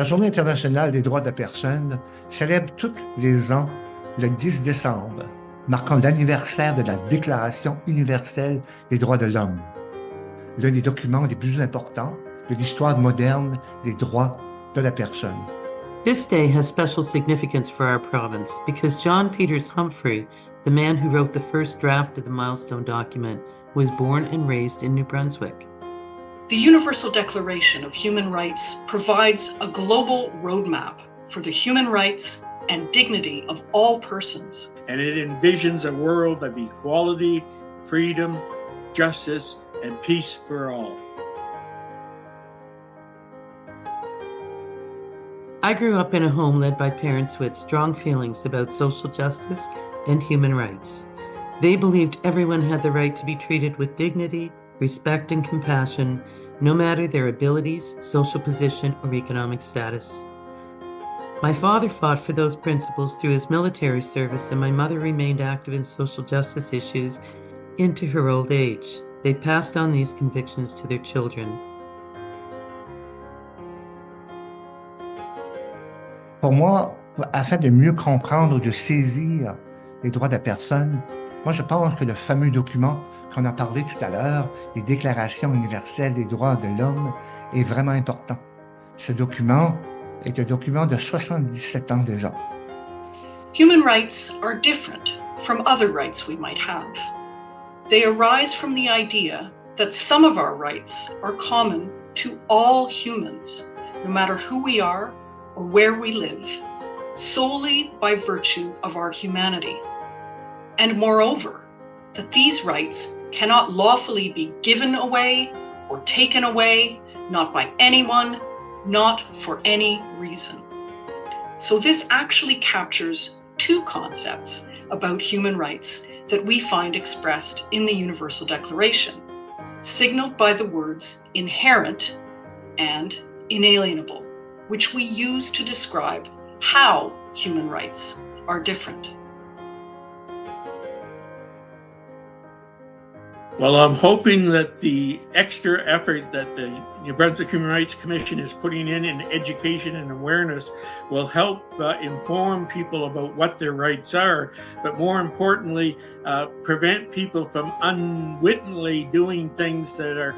La Journée internationale des droits de la personne célèbre tous les ans le 10 décembre, marquant l'anniversaire de la Déclaration universelle des droits de l'homme, l'un des documents les plus importants de l'histoire moderne des droits de la personne. This day has special significance for our province because John Peters Humphrey, the man who wrote the first draft of the milestone document, was born and raised in New Brunswick. The Universal Declaration of Human Rights provides a global roadmap for the human rights and dignity of all persons. And it envisions a world of equality, freedom, justice, and peace for all. I grew up in a home led by parents who had strong feelings about social justice and human rights. They believed everyone had the right to be treated with dignity, respect, and compassion, no matter their abilities, social position, or economic status. My father fought for those principles through his military service, and my mother remained active in social justice issues into her old age. They passed on these convictions to their children. Pour moi, afin de mieux comprendre ou de saisir les droits de la personne, moi je pense que le fameux document qu'on a parlé tout à l'heure, les Déclarations universelles des droits de l'homme, est vraiment important. Ce document est un document de 77 ans déjà. Human rights are different from other rights we might have. They arise from the idea that some of our rights are common to all humans, no matter who we are or where we live, solely by virtue of our humanity. And moreover, that these rights cannot lawfully be given away or taken away, not by anyone, not for any reason. So this actually captures two concepts about human rights that we find expressed in the Universal Declaration, signaled by the words inherent and inalienable, which we use to describe how human rights are different. Well, I'm hoping that the extra effort that the New Brunswick Human Rights Commission is putting in education and awareness will help inform people about what their rights are, but more importantly, prevent people from unwittingly doing things that are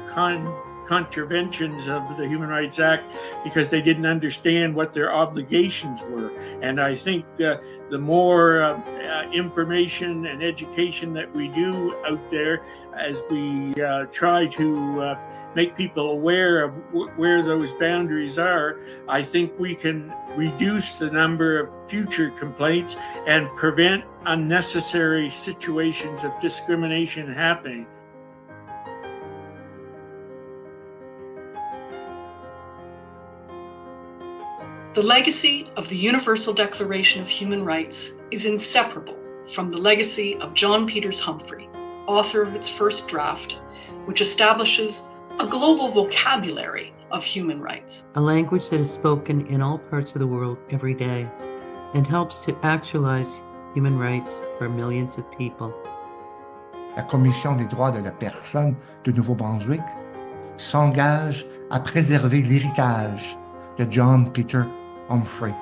contraventions of the Human Rights Act because they didn't understand what their obligations were. And I think the more information and education that we do out there as we try to make people aware of where those boundaries are, I think we can reduce the number of future complaints and prevent unnecessary situations of discrimination happening. The legacy of the Universal Declaration of Human Rights is inseparable from the legacy of John Peters Humphrey, author of its first draft, which establishes a global vocabulary of human rights. A language that is spoken in all parts of the world every day and helps to actualize human rights for millions of people. La Commission des droits de la personne de Nouveau-Brunswick s'engage à préserver l'héritage de John Peter Humphrey,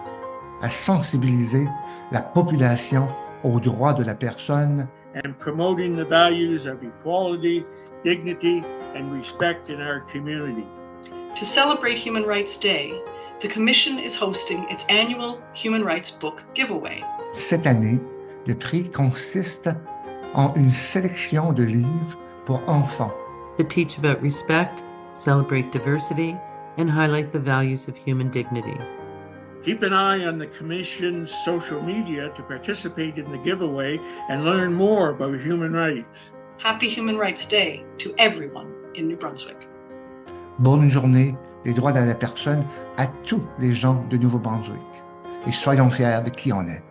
à sensibiliser la population aux droits de la personne and promoting the values of equality, dignity, and respect in our community. To celebrate Human Rights Day, the Commission is hosting its annual Human Rights Book giveaway. Cette année, le prix consiste en une sélection de livres pour enfants that teach about respect, celebrate diversity, and highlight the values of human dignity. Keep an eye on the Commission's social media to participate in the giveaway and learn more about human rights. Happy Human Rights Day to everyone in New Brunswick. Bonne journée des droits de la personne à tous les gens de Nouveau-Brunswick et soyons fiers de qui on est.